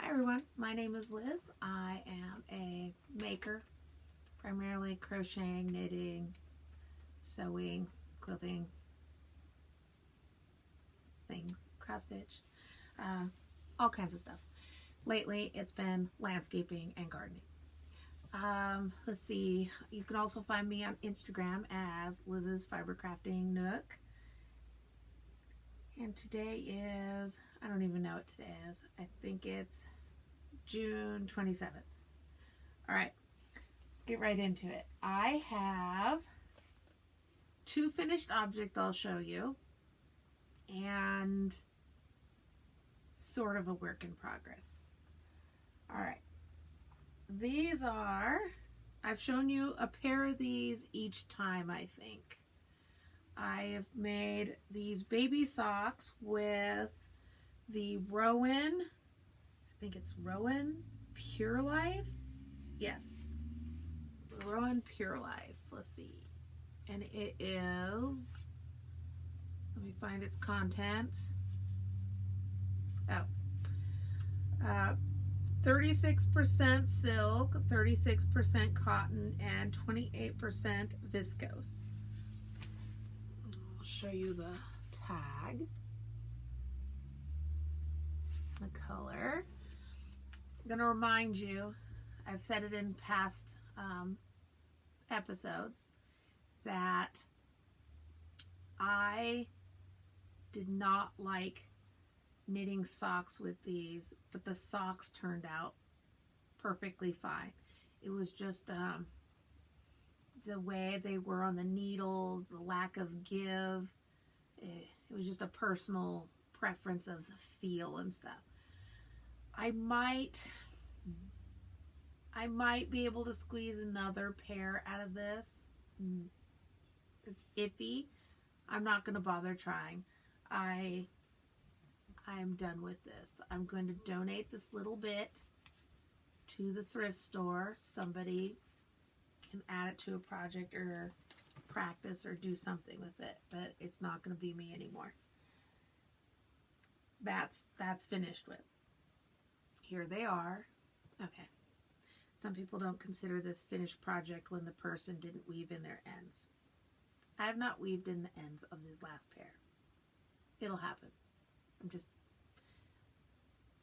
Hi everyone, my name is Liz. I am a maker, primarily crocheting, knitting, sewing, quilting, things, cross stitch, all kinds of stuff. Lately it's been landscaping and gardening. Let's see, you can also find me on Instagram as Liz's Fiber Crafting Nook. And today is, I don't even know what today is. I think it's June 27th. All right, let's get right into it. I have two finished objects I'll show you and sort of a work in progress. All right, these are, I've shown you a pair of these each time, I think. I have made these baby socks with the Rowan, I think it's Rowan Pure Life. Yes, Rowan Pure Life. Let's see. And it is, let me find its contents. 36% silk, 36% cotton, and 28% viscose. I'll show you the tag, the color. I'm going to remind you, I've said it in past episodes, that I did not like knitting socks with these, but the socks turned out perfectly fine. It was just the way they were on the needles, the lack of give. It was just a personal preference of the feel and stuff. I might be able to squeeze another pair out of this. It's iffy. I'm not going to bother trying. I'm done with this. I'm going to donate this little bit to the thrift store. Somebody can add it to a project or practice or do something with it, but it's not going to be me anymore. That's finished with. Here they are. Okay. Some people don't consider this finished project when the person didn't weave in their ends. I have not weaved in the ends of this last pair. It'll happen.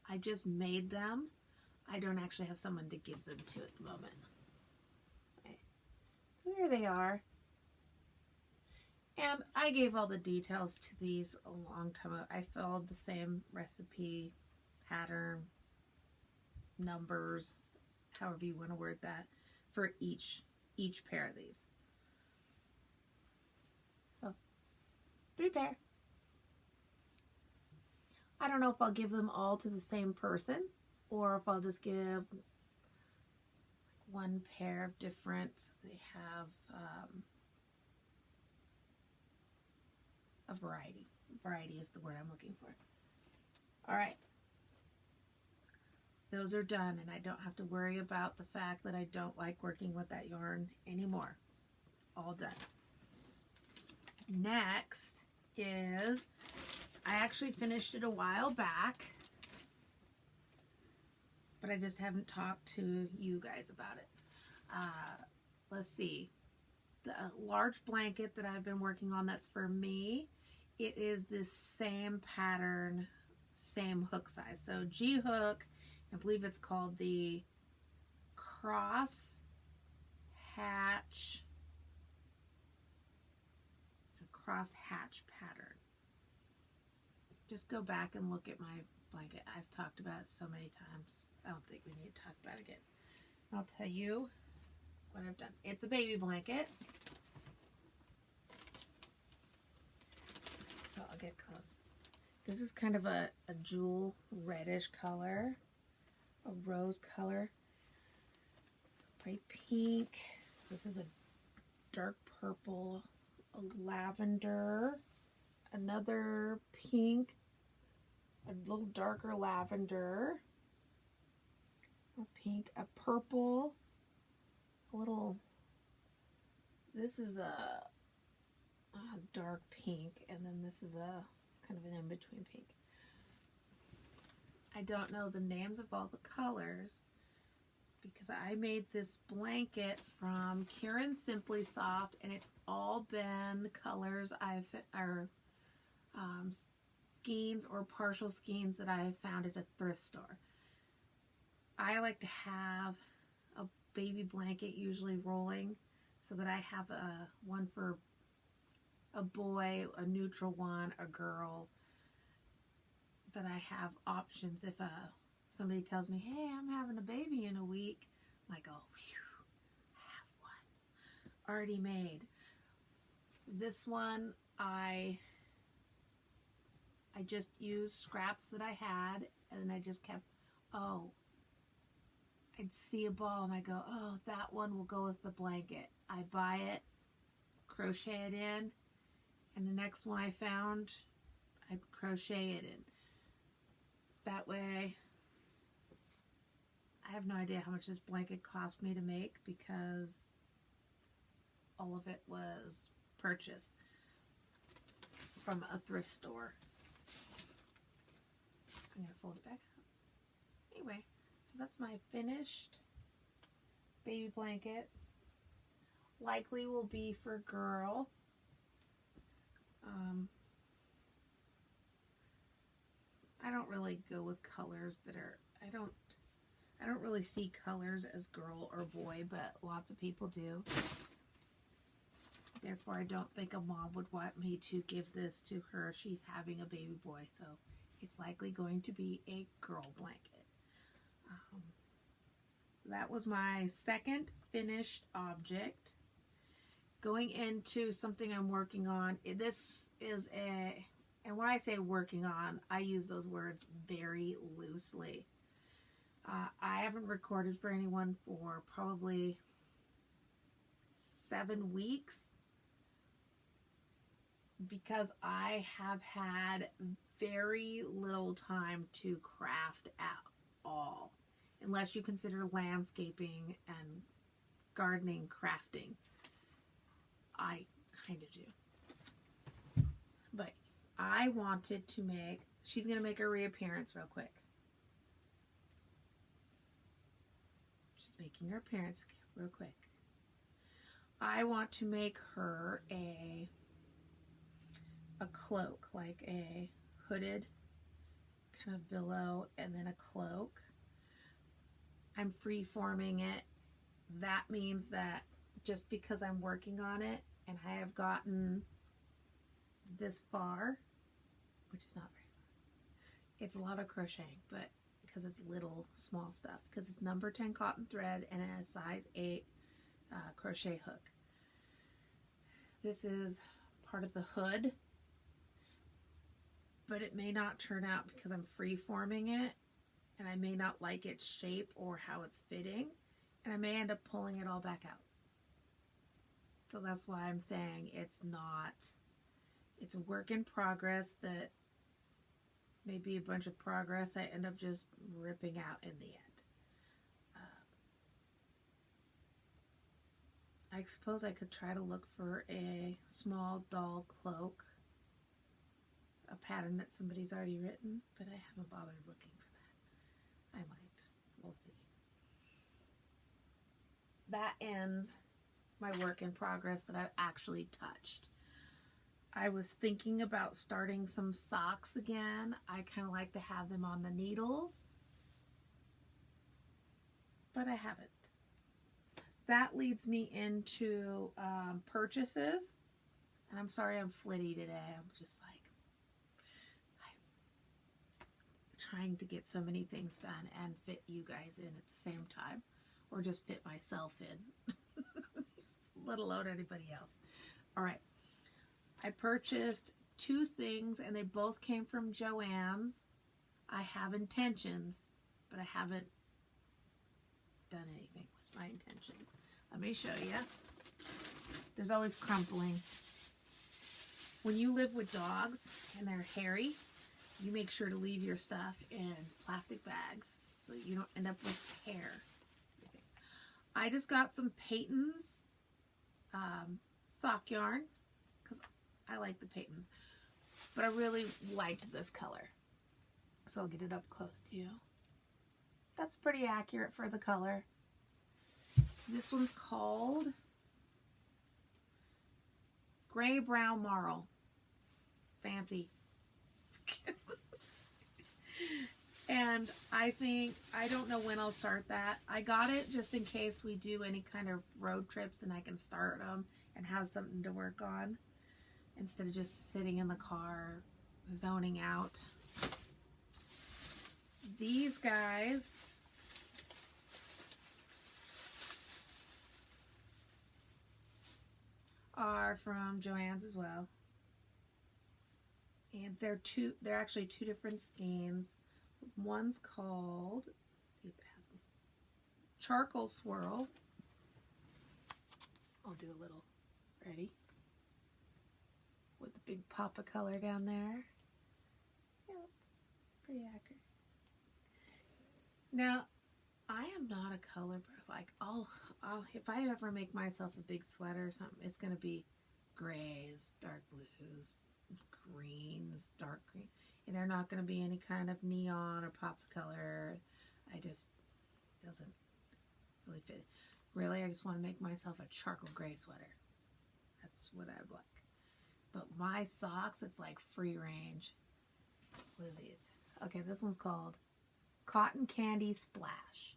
I just made them. I don't actually have someone to give them to at the moment. Okay. So here they are. And I gave all the details to these a long time ago. I followed the same recipe, pattern, numbers, however you want to word that, for each pair of these. So, 3 pair. I don't know if I'll give them all to the same person or if I'll just give one pair of different. They have a variety. Variety is the word I'm looking for. All right. Those are done, and I don't have to worry about the fact that I don't like working with that yarn anymore. All done. Next is, I actually finished it a while back, but I just haven't talked to you guys about it. Let's see. The large blanket that I've been working on, that's for me. It is this same pattern, same hook size. So G hook, I believe it's called the cross hatch. It's a cross hatch pattern. Just go back and look at my blanket. I've talked about it so many times. I don't think we need to talk about it again. I'll tell you what I've done. It's a baby blanket. So I'll get close. This is kind of a jewel reddish color, a rose color, bright pink. This is a dark purple, a lavender, another pink, a little darker lavender, a pink, a purple, a little, this is a dark pink, and then this is a kind of an in-between pink. I don't know the names of all the colors because I made this blanket from Kieran Simply Soft, and it's all been colors skeins or partial skeins that I have found at a thrift store. I like to have a baby blanket usually rolling so that I have one for a boy, a neutral one, a girl, that I have options. If somebody tells me, hey, I'm having a baby in a week, I'm like, oh, phew, I have one already made. This one, I just used scraps that I had, and then I just kept, I'd see a ball and I go, oh, that one will go with the blanket. I buy it, crochet it in, and the next one I found, I'd crochet it in. That way, I have no idea how much this blanket cost me to make because all of it was purchased from a thrift store. I'm going to fold it back up. Anyway, so that's my finished baby blanket. Likely will be for girl. I don't really go with colors that are, I don't really see colors as girl or boy, but lots of people do. Therefore, I don't think a mom would want me to give this to her if she's having a baby boy, so it's likely going to be a girl blanket. So that was my second finished object. Going into something I'm working on, this is and when I say working on, I use those words very loosely. I haven't recorded for anyone for probably 7 weeks because I have had very little time to craft at all, unless you consider landscaping and gardening crafting. I kind of do. But I wanted to make, she's going to make a reappearance real quick. She's making her appearance real quick. I want to make her a cloak, like a hooded kind of billow and then a cloak. I'm free-forming it. That means that just because I'm working on it and I have gotten this far, which is not very far, it's a lot of crocheting, but because it's little small stuff, because it's number 10 cotton thread and a size 8 crochet hook. This is part of the hood, but it may not turn out because I'm free-forming it and I may not like its shape or how it's fitting, and I may end up pulling it all back out. So that's why I'm saying it's a work in progress that may be a bunch of progress I end up just ripping out in the end. I suppose I could try to look for a small doll cloak, a pattern that somebody's already written, but I haven't bothered looking for that. I might. We'll see. That ends my work in progress that I've actually touched. I was thinking about starting some socks again. I kind of like to have them on the needles, but I haven't. That leads me into purchases. And I'm sorry I'm flitty today. I'm just like, I'm trying to get so many things done and fit you guys in at the same time. Or just fit myself in. Let alone anybody else. All right. I purchased 2 things and they both came from Joann's. I have intentions, but I haven't done anything with my intentions. Let me show you. There's always crumpling. When you live with dogs and they're hairy, you make sure to leave your stuff in plastic bags so you don't end up with hair. I just got some Peyton's sock yarn because I like the Peyton's, but I really liked this color. So I'll get it up close to you. That's pretty accurate for the color. This one's called Gray Brown Marl. Fancy. And I don't know when I'll start that. I got it just in case we do any kind of road trips and I can start them and have something to work on instead of just sitting in the car zoning out. These guys are from Joann's as well. And they're actually two different skeins. One's called, let's see if it has a charcoal swirl. I'll do a little, ready? With the big pop of color down there. Yeah, pretty accurate. Now, I am not a color buff. Like, if I ever make myself a big sweater or something, it's going to be grays, dark blues, greens, dark green. And they're not going to be any kind of neon or pops of color. Doesn't really fit. Really, I just want to make myself a charcoal gray sweater. That's what I'd like. But my socks, it's like free range. Look at these. Okay, this one's called Cotton Candy Splash.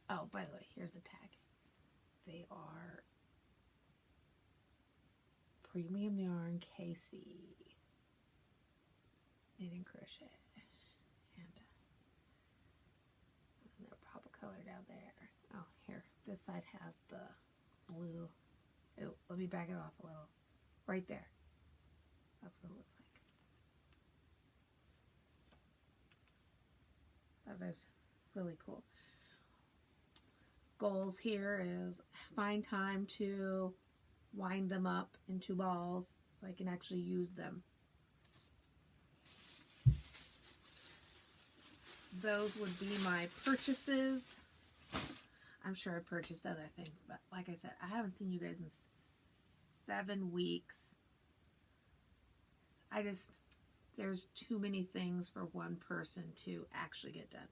Oh, by the way, here's the tag. They are premium yarn KC. Knit and crochet. And their pop of color down there. Oh, here. This side has the blue. Oh, let me back it off a little. Right there. That's what it looks like. That is really cool. Goals here is find time to wind them up into balls so I can actually use them. Those would be my purchases. I'm sure I purchased other things, but like I said, I haven't seen you guys in 7 weeks. There's too many things for one person to actually get done.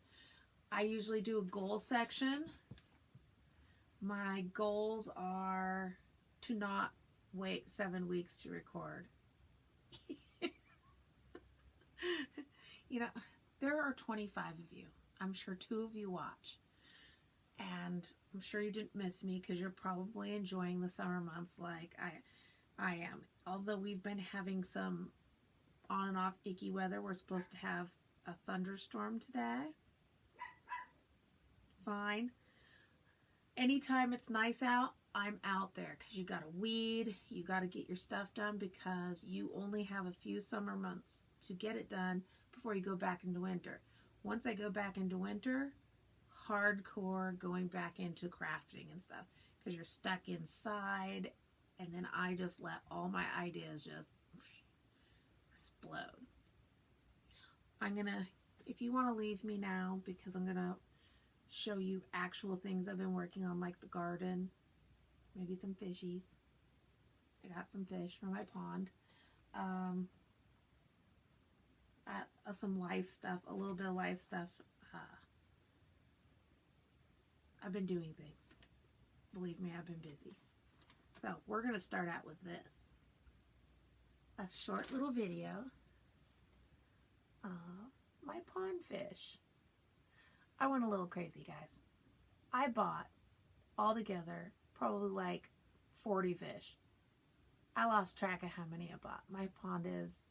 I usually do a goal section. My goals are to not wait 7 weeks to record. You know, there are 25 of you. I'm sure 2 of you watch. And I'm sure you didn't miss me because you're probably enjoying the summer months like I am. Although we've been having some on and off icky weather. We're supposed to have a thunderstorm today. Fine. Anytime it's nice out, I'm out there because you got to weed, you got to get your stuff done because you only have a few summer months to get it done before you go back into winter. Once I go back into winter, hardcore going back into crafting and stuff because you're stuck inside, and then I just let all my ideas just explode. If you want to leave me now, because I'm gonna show you actual things I've been working on, like the garden, maybe some fishies. I got some fish from my pond. Some life stuff, a little bit of life stuff. I've been doing things. Believe me, I've been busy. So we're going to start out with this. A short little video of my pond fish. I went a little crazy, guys. I bought altogether probably like 40 fish. I lost track of how many I bought. My pond is,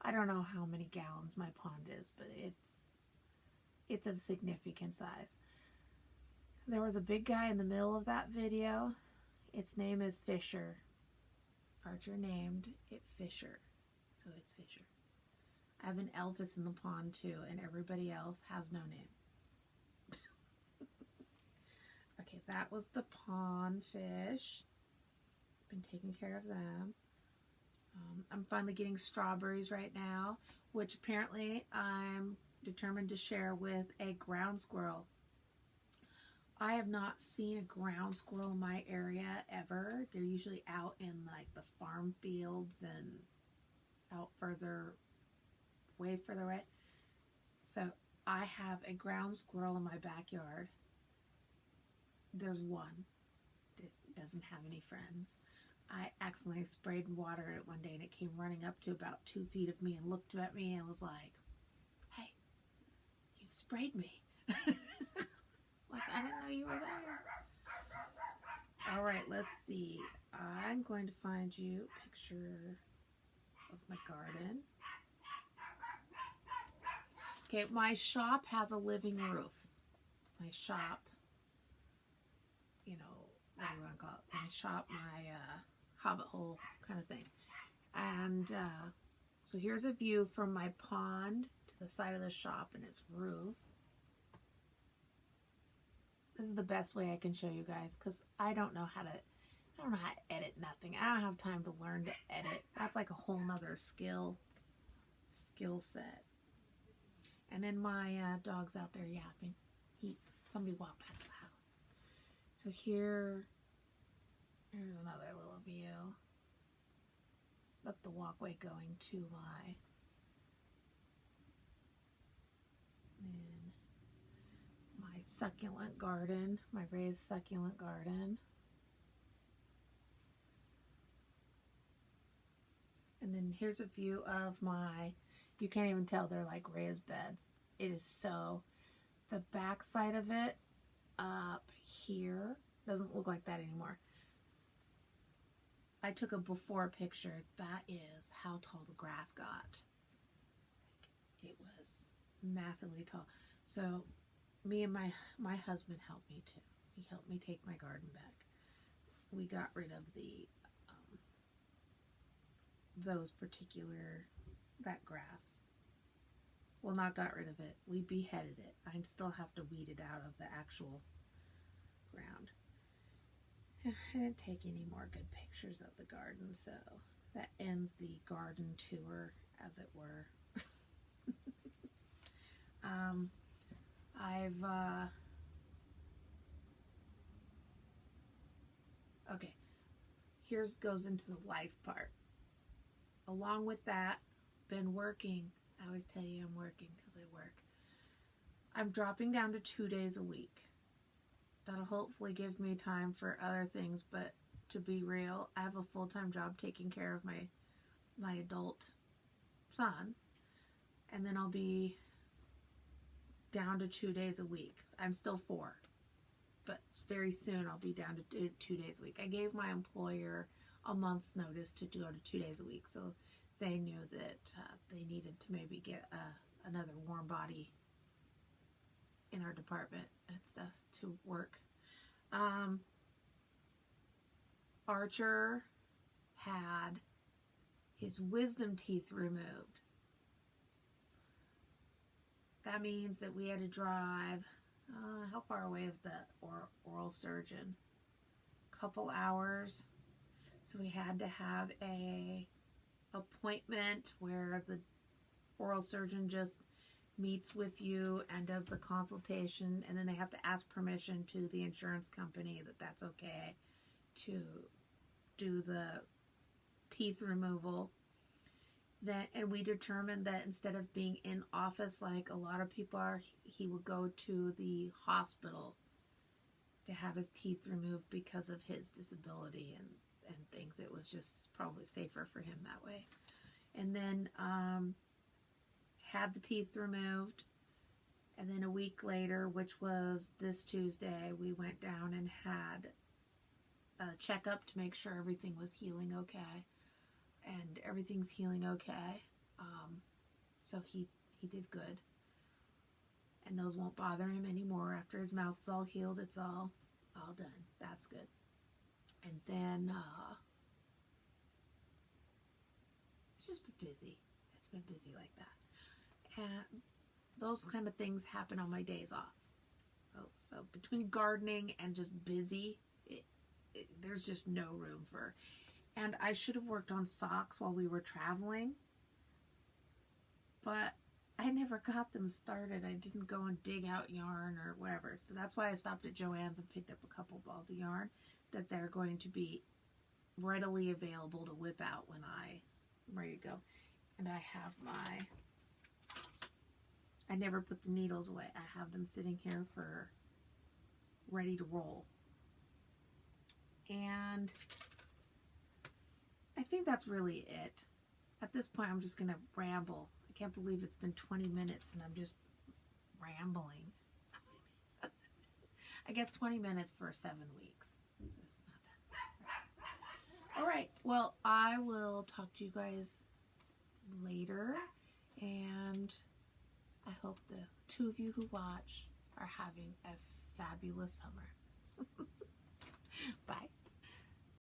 I don't know how many gallons my pond is, but it's of significant size. There was a big guy in the middle of that video. Its name is Fisher. Archer named it Fisher, so it's Fisher. I have an Elvis in the pond too, and everybody else has no name. Okay, that was the pond fish. Been taking care of them. I'm finally getting strawberries right now, which apparently I'm determined to share with a ground squirrel. I have not seen a ground squirrel in my area ever. They're usually out in like the farm fields and out further, way further away. So I have a ground squirrel in my backyard. There's one. It doesn't have any friends. I accidentally sprayed water at it one day and it came running up to about 2 feet of me and looked at me and was like, "Hey, you sprayed me." Like, I didn't know you were there. All right, let's see. I'm going to find you a picture of my garden. Okay, my shop has a living roof. My shop, you know, what do you want to call it? My shop, my hobbit hole kind of thing. And so here's a view from my pond to the side of the shop and its roof. This is the best way I can show you guys because I don't know how to edit nothing. I don't have time to learn to edit. That's like a whole nother skill set. And then my dog's out there yapping. Somebody walked past the house. So here's another little view up the walkway going to my succulent garden, my raised succulent garden. And then here's a view of you can't even tell they're like raised beds. It is so, the back side of it up here doesn't look like that anymore. I took a before picture. That is how tall the grass got. It was massively tall. So me and my husband helped me too. He helped me take my garden back. We got rid of that grass. Well, not got rid of it. We beheaded it. I still have to weed it out of the actual ground. I didn't take any more good pictures of the garden, so that ends the garden tour, as it were. Okay, goes into the life part. Along with that, been working. I always tell you I'm working because I work. I'm dropping down to 2 days a week. That'll hopefully give me time for other things, but to be real, I have a full-time job taking care of my adult son, and then I'll be down to 2 days a week. I'm still 4, but very soon I'll be down to 2 days a week. I gave my employer a month's notice to go to 2 days a week, so they knew that they needed to maybe get another warm body in our department and stuff to work. Archer had his wisdom teeth removed. That means that we had to drive, how far away is the oral surgeon? Couple hours. So we had to have a appointment where the oral surgeon just meets with you and does the consultation, and then they have to ask permission to the insurance company that that's okay to do the teeth removal. And we determined that instead of being in office like a lot of people are, he would go to the hospital to have his teeth removed because of his disability and things. It was just probably safer for him that way. And then had the teeth removed, and then a week later, which was this Tuesday, we went down and had a checkup to make sure everything was healing okay, and everything's healing okay. So he did good, and those won't bother him anymore. After his mouth's all healed, it's all done. That's good. And then it's just been busy. It's been busy like that. And those kind of things happen on my days off. So between gardening and just busy, there's just no room for. And I should have worked on socks while we were traveling, but I never got them started. I didn't go and dig out yarn or whatever. So that's why I stopped at Joann's and picked up a couple balls of yarn that they're going to be readily available to whip out when I'm ready to go. And I have I never put the needles away. I have them sitting here for ready to roll. And I think that's really it. At this point, I'm just going to ramble. I can't believe it's been 20 minutes and I'm just rambling. I guess 20 minutes for 7 weeks. It's not that bad. All right. Well, I will talk to you guys later. And I hope the 2 of you who watch are having a fabulous summer. Bye.